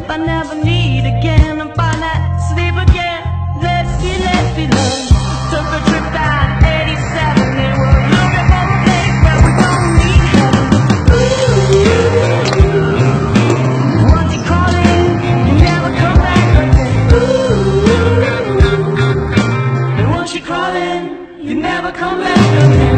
If I never need again, I'm fine at sleep again. Let's be love. Took a trip down 87 and we're looking for a place where we don't need heaven. Once you call in, you never come back again. And once you call in, you never come back again.